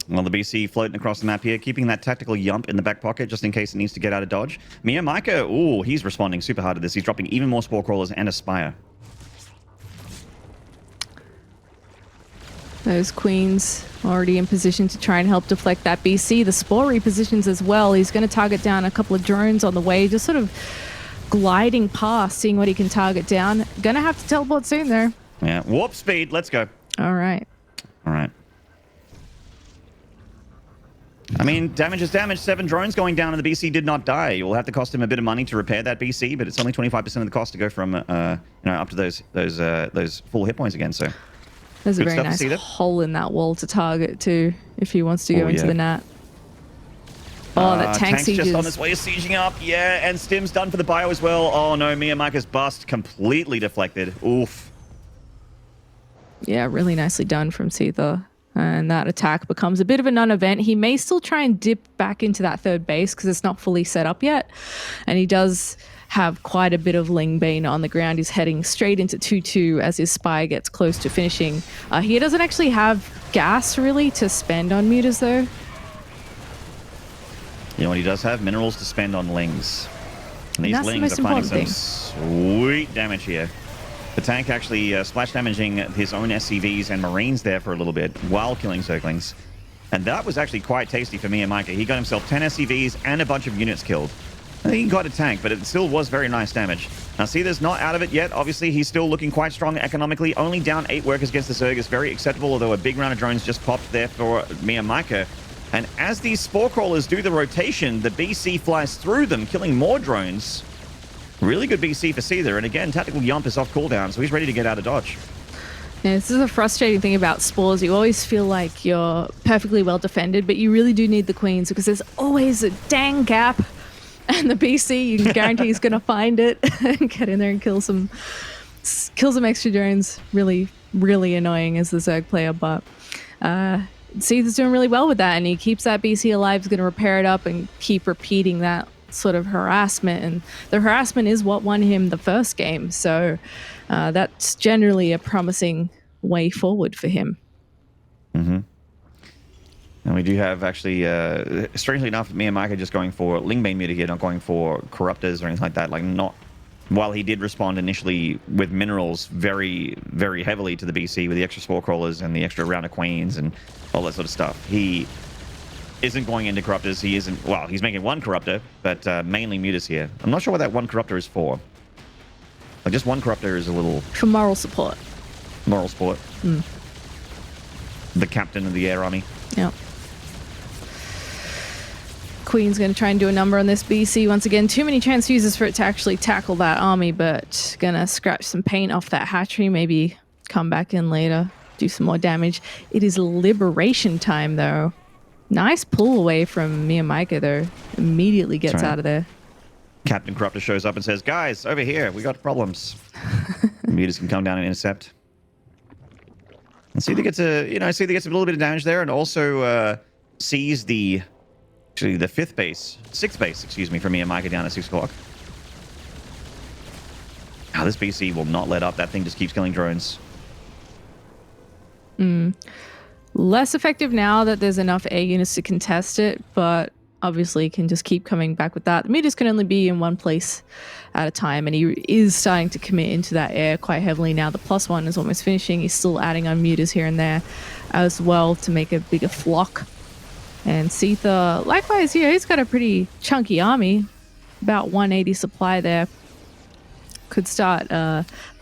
Well, the BC floating across the map here, keeping that tactical yump in the back pocket just in case it needs to get out of dodge. MeomaikA, ooh, he's responding super hard to this. He's dropping even more Spore Crawlers and a Spire. Those queens already in position to try and help deflect that BC. The Spore repositions as well. He's going to target down a couple of drones on the way, just sort of gliding past, seeing what he can target down. Gonna have to teleport soon, though. Yeah, warp speed. Let's go. All right. All right. I mean, damage is damage. 7 drones going down, and the BC did not die. It will have to cost him a bit of money to repair that BC, but it's only 25% of the cost to go from, up to those full hit points again. So there's a very nice hole in that wall to target too, if he wants to go into the nat. Oh, that tank's just on its way, sieging up. Yeah, and Stim's done for the bio as well. Oh no, MeomaikA's bust completely deflected. Oof. Yeah, really nicely done from Seither. And that attack becomes a bit of a non-event. He may still try and dip back into that third base because it's not fully set up yet. And he does have quite a bit of Ling Bane on the ground. He's heading straight into 2-2 as his spy gets close to finishing. He doesn't actually have gas, really, to spend on mutas, though. You know what he does have? Minerals to spend on Lings. And these Lings are finding some sweet damage here. The tank actually splash damaging his own SCVs and Marines there for a little bit while killing Zerglings. And that was actually quite tasty for MeomaikA. He got himself 10 SCVs and a bunch of units killed. I think he got a tank, but it still was very nice damage. Now, Seither's not out of it yet. Obviously, he's still looking quite strong economically. Only down 8 workers against the Zerg is very acceptable, although a big round of drones just popped there for MeomaikA. And as these Spore Crawlers do the rotation, the BC flies through them, killing more drones. Really good BC for Seither, and again, Tactical Yump is off cooldown, so he's ready to get out of dodge. Yeah, this is a frustrating thing about spores. You always feel like you're perfectly well defended, but you really do need the queens because there's always a dang gap And the BC, you can guarantee he's going to find it and get in there and kill some extra drones. Really, really annoying as the Zerg player, but Seither's doing really well with that, and he keeps that BC alive. He's going to repair it up and keep repeating that sort of harassment, and the harassment is what won him the first game, so that's generally a promising way forward for him. And we do have actually, strangely enough, MeomaikA just going for Lingbane meter here, not going for Corruptors or anything like that. Like, not while he did respond initially with minerals very, very heavily to the BC with the extra Spore Crawlers and the extra round of Queens and all that sort of stuff. He isn't going into Corruptors. He isn't, well, he's making one Corruptor, but mainly Mutas here. I'm not sure what that one Corruptor is for. Like, just one Corruptor is a little... For moral support. Moral support. The captain of the air army. Yep. Queen's going to try and do a number on this BC. Once again, too many transfuses for it to actually tackle that army, but going to scratch some paint off that hatchery, maybe come back in later, do some more damage. It is liberation time, though. Nice pull away from MeomaikA, though. Immediately gets out of there. Captain Corruptor shows up and says, guys, over here, we got problems. Mutas can come down and intercept. And Seither gets a, Seither gets a little bit of damage there, and also sees the... Actually, the sixth base, excuse me, from MeomaikA down at 6 o'clock. Now, this BC will not let up. That thing just keeps killing drones. Less effective now that there's enough air units to contest it, but obviously can just keep coming back with that. The mutas can only be in one place at a time, and he is starting to commit into that air quite heavily now. The +1 is almost finishing. He's still adding on mutas here and there as well to make a bigger flock. And Seither, likewise, yeah, he's got a pretty chunky army. About 180 supply there. Could start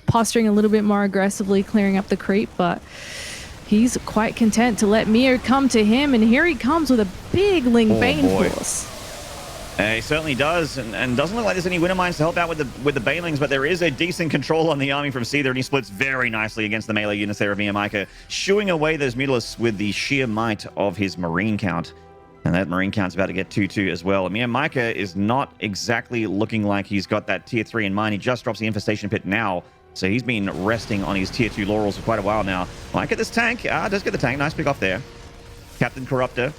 posturing a little bit more aggressively, clearing up the creep, but he's quite content to let Meo come to him, and here he comes with a big Lingbane force. He certainly does, and doesn't look like there's any winter mines to help out with the Banelings, but there is a decent control on the army from Seither, and he splits very nicely against the melee units there of MeomaikA, shooing away those Mutalisks with the sheer might of his Marine count. And that Marine count's about to get 2-2 as well. MeomaikA is not exactly looking like he's got that tier 3 in mind. He just drops the Infestation Pit now, so he's been resting on his tier 2 laurels for quite a while now. Might get this tank. Does get the tank. Nice pick off there. Captain Corruptor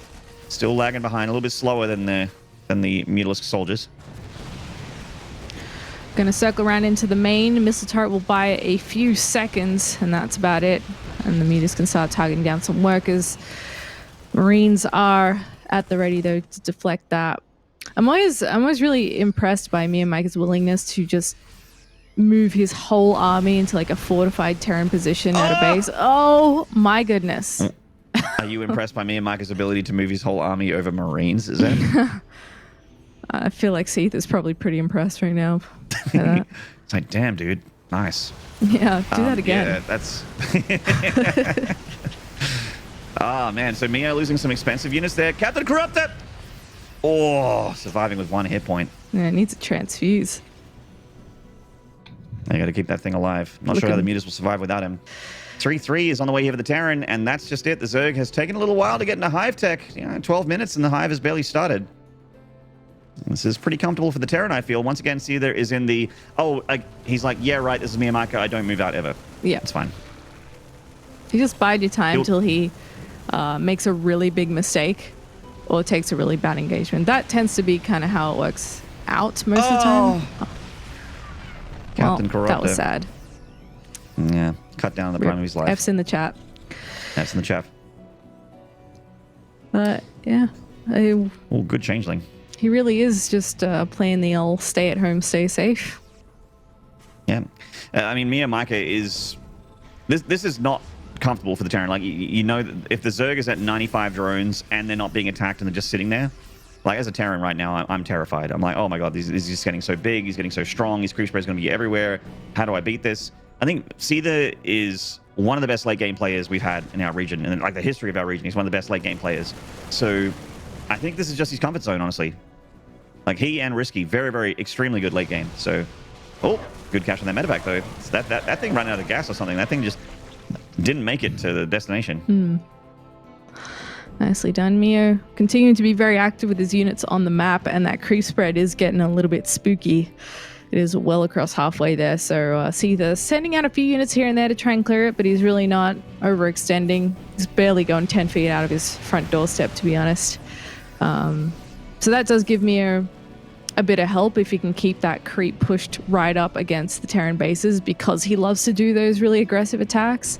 still lagging behind, a little bit slower than the Mutalisk soldiers. Gonna circle around into the main. Missile turret will buy a few seconds, and that's about it. And the mutas can start targeting down some workers. Marines are at the ready, though, to deflect that. I'm always really impressed by MeomaikA's willingness to just move his whole army into like a fortified Terran position at a base. Oh my goodness. Are you impressed by MeomaikA's ability to move his whole army over Marines? Is that? I feel like Seither's probably pretty impressed right now. It's like, damn, dude, nice. Yeah, do that again. Yeah, that's. Man, so Meo losing some expensive units there. Captain Corruptor! Oh, surviving with 1 hit point. Yeah, it needs a transfuse. I got to keep that thing alive. Not sure how the mutas will survive without him. 3-3 is on the way here for the Terran, and that's just it. The Zerg has taken a little while to get into Hive tech. 12 minutes and the Hive has barely started. This is pretty comfortable for the Terran, I feel. Once again, Seither is in the... he's like, yeah, right, this is MeomaikA. I don't move out ever. Yeah. It's fine. You just bide your time till he makes a really big mistake or takes a really bad engagement. That tends to be kind of how it works out most of the time. Captain Corruptor. That was sad. Yeah, cut down the prime of his life. F's in the chat. F's in the chat. But yeah. Good changeling. He really is just playing the old stay at home, stay safe. Yeah. I mean, MeomaikA is... This is not comfortable for the Terran. Like, you know, if the Zerg is at 95 drones and they're not being attacked and they're just sitting there, like, as a Terran right now, I'm terrified. I'm like, oh my god, he's just getting so big, he's getting so strong, his creep spray is going to be everywhere. How do I beat this? I think Seither is one of the best late game players we've had in our region, and like the history of our region. He's one of the best late game players. So I think this is just his comfort zone, honestly. Like, he and Risky, very, very, extremely good late game. So, good catch on that medevac, though. So that thing ran out of gas or something. That thing just didn't make it to the destination. Nicely done, Meo. Continuing to be very active with his units on the map, and that creep spread is getting a little bit spooky. It is well across halfway there, so Seither sending out a few units here and there to try and clear it, but he's really not overextending. He's barely going 10 feet out of his front doorstep, to be honest. So that does give Meo a bit of help if he can keep that creep pushed right up against the Terran bases, because he loves to do those really aggressive attacks.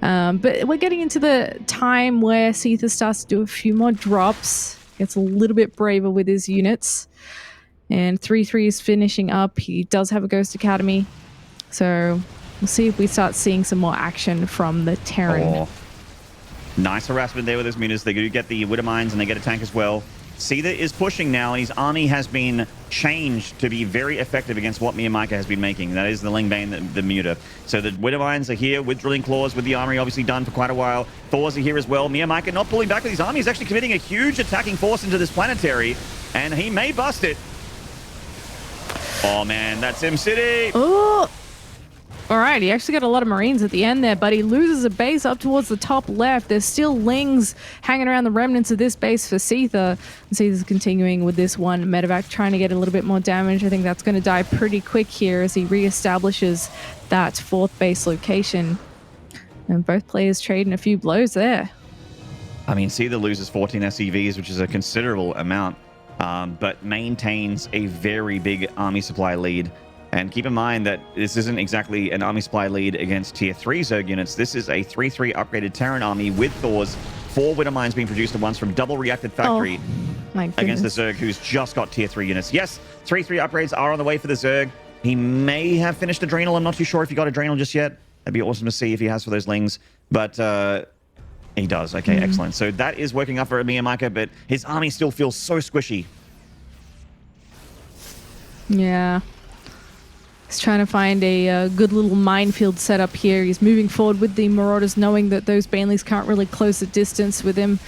But we're getting into the time where Seither starts to do a few more drops, gets a little bit braver with his units. And 3-3 is finishing up. He does have a Ghost Academy. So we'll see if we start seeing some more action from the Terran. Oh. Nice harassment there with his mutas. They do get the Widow Mines and they get a tank as well. Seither is pushing now, and his army has been changed to be very effective against what MeomaikA has been making. That is the Lingbane, the Muta. So the Widow Mines are here with Drilling Claws, with the armory obviously done for quite a while. Thors are here as well. MeomaikA not pulling back with his army. He's actually committing a huge attacking force into this planetary, and he may bust it. Oh man, that's SimCity. Oh! Alright, he actually got a lot of Marines at the end there, but he loses a base up towards the top left. There's still Lings hanging around the remnants of this base for Seither. And Seither's continuing with this one. Medevac trying to get a little bit more damage. I think that's going to die pretty quick here as he reestablishes that fourth base location. And both players trading a few blows there. I mean, Seither loses 14 SCVs, which is a considerable amount, but maintains a very big army supply lead. And keep in mind that this isn't exactly an army supply lead against tier 3 Zerg units. This is a 3-3 upgraded Terran army with Thors, 4 Widow Mines being produced at once from double reacted factory against the Zerg, who's just got tier 3 units. Yes, 3-3 upgrades are on the way for the Zerg. He may have finished Adrenal. I'm not too sure if he got Adrenal just yet. That'd be awesome to see if he has for those Lings. But he does. Okay, excellent. So that is working up for MeomaikA, but his army still feels so squishy. Yeah. He's trying to find a good little minefield setup here. He's moving forward with the Marauders, knowing that those Banelings can't really close the distance with him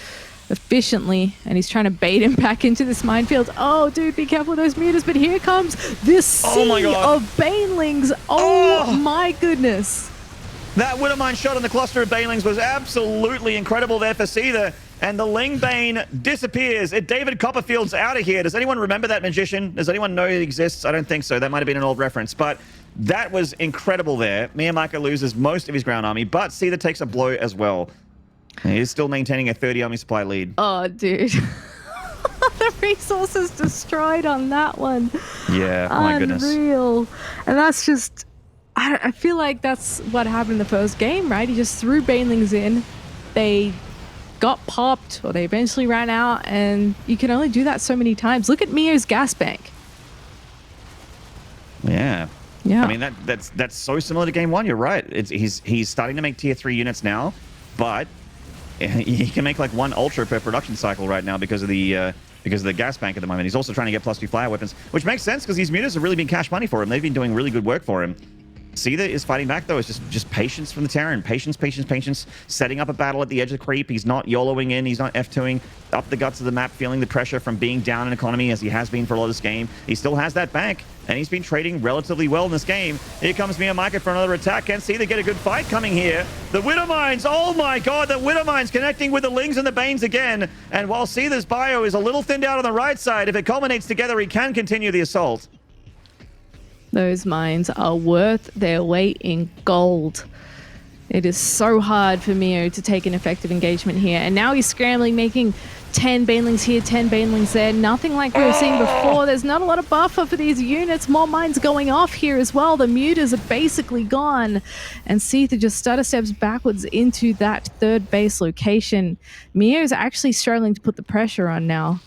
efficiently. And he's trying to bait him back into this minefield. Oh, dude, be careful with those mutas. But here comes this sea of Banelings. Oh, my goodness. That Widow Mine shot on the cluster of Banelings was absolutely incredible there for Seither. And the Lingbane disappears. David Copperfield's out of here. Does anyone remember that magician? Does anyone know he exists? I don't think so. That might have been an old reference. But that was incredible there. MeomaikA loses most of his ground army, but Seither takes a blow as well. He is still maintaining a 30 army supply lead. Oh, dude. The resources destroyed on that one. Yeah, my goodness. Unreal. And that's just... I feel like that's what happened in the first game, right? He just threw Banelings in. They got popped, or they eventually ran out, and you can only do that so many times. Look at Meo's gas bank. Yeah. Yeah. I mean, that's so similar to game 1. You're right. He's starting to make tier 3 units now, but he can make like 1 ultra per production cycle right now because of the gas bank at the moment. He's also trying to get +2 fire weapons, which makes sense because these mutas have really been cash money for him. They've been doing really good work for him. Seither is fighting back, though. It's just patience from the Terran. Patience, setting up a battle at the edge of the creep. He's not YOLOing in. He's not F2ing up the guts of the map, feeling the pressure from being down in economy as he has been for a lot of this game. He still has that bank, and he's been trading relatively well in this game. Here comes MeomaikA for another attack. Can Seither get a good fight coming here. The Widow Mines, oh my god, the Widow Mines connecting with the Lings and the Banes again. And while Seither's bio is a little thinned out on the right side, if it culminates together, he can continue the assault. Those mines are worth their weight in gold. It is so hard for Meo to take an effective engagement here. And now he's scrambling, making 10 Banelings here, 10 Banelings there. Nothing like we were seeing before. There's not a lot of buffer for these units. More mines going off here as well. The mutas are basically gone. And Seither just stutter steps backwards into that third base location. Meo's actually struggling to put the pressure on now.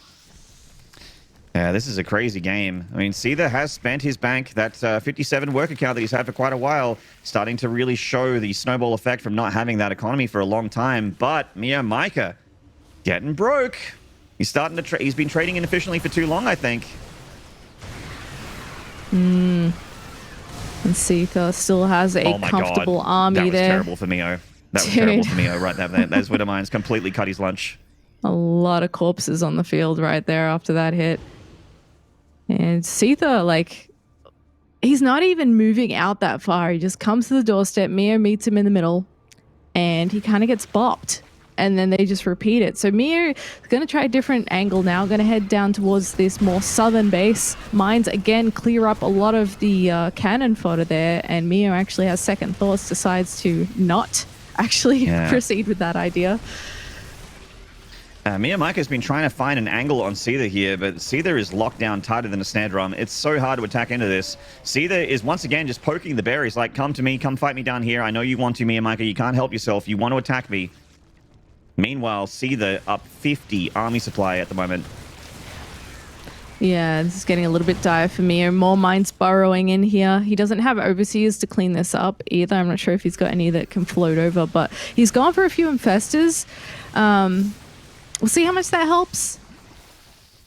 Yeah, this is a crazy game. I mean, Seither has spent his bank, that 57 work account that he's had for quite a while, starting to really show the snowball effect from not having that economy for a long time. But MeomaikA getting broke. He's starting to he's been trading inefficiently for too long, I think. And Seither still has a comfortable army there. That was terrible for Meo. That was terrible for Meo right there. Those Widow Mines completely cut his lunch. A lot of corpses on the field right there after that hit. And Seither, like, he's not even moving out that far. He just comes to the doorstep. Meo meets him in the middle, and he kind of gets bopped. and then they just repeat it. So Mio is going to try a different angle now, going to head down towards this more southern base. Mines again clear up a lot of the cannon fodder there, and Mio actually has second thoughts, decides to not actually proceed with that idea. MeomaikA has been trying to find an angle on Seither here, but Seither is locked down tighter than a snare drum. It's so hard to attack into this. Seither is once again just poking the bear. He's like, come to me, come fight me down here. I know you want to, MeomaikA. You can't help yourself. You want to attack me. Meanwhile, Seither up 50 army supply at the moment. Yeah, this is getting a little bit dire for Mio. More mines burrowing in here. He doesn't have overseers to clean this up either. I'm not sure if he's got any that can float over, but he's gone for a few infestors. We'll see how much that helps.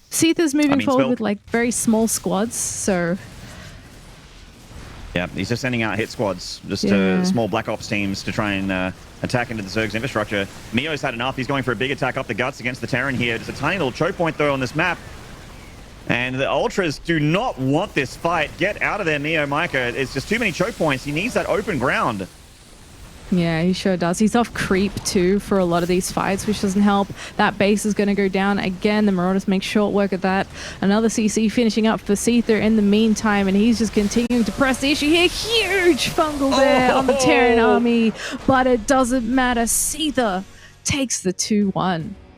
Seither's moving forward with like very small squads, so... Yeah, he's just sending out hit squads, just small Black Ops teams to try and attack into the Zerg's infrastructure. Mio's had enough. He's going for a big attack up the guts against the Terran here. There's a tiny little choke point though on this map. And the Ultras do not want this fight. Get out of there, MeomaikA. It's just too many choke points. He needs that open ground. Yeah, he sure does. He's off creep too for a lot of these fights, which doesn't help. That base is going to go down again. The Marauders make short work of that. Another CC finishing up for Seither in the meantime, and he's just continuing to press the issue here. Huge fungal there on the Terran army, but it doesn't matter. Seither takes the 2-1.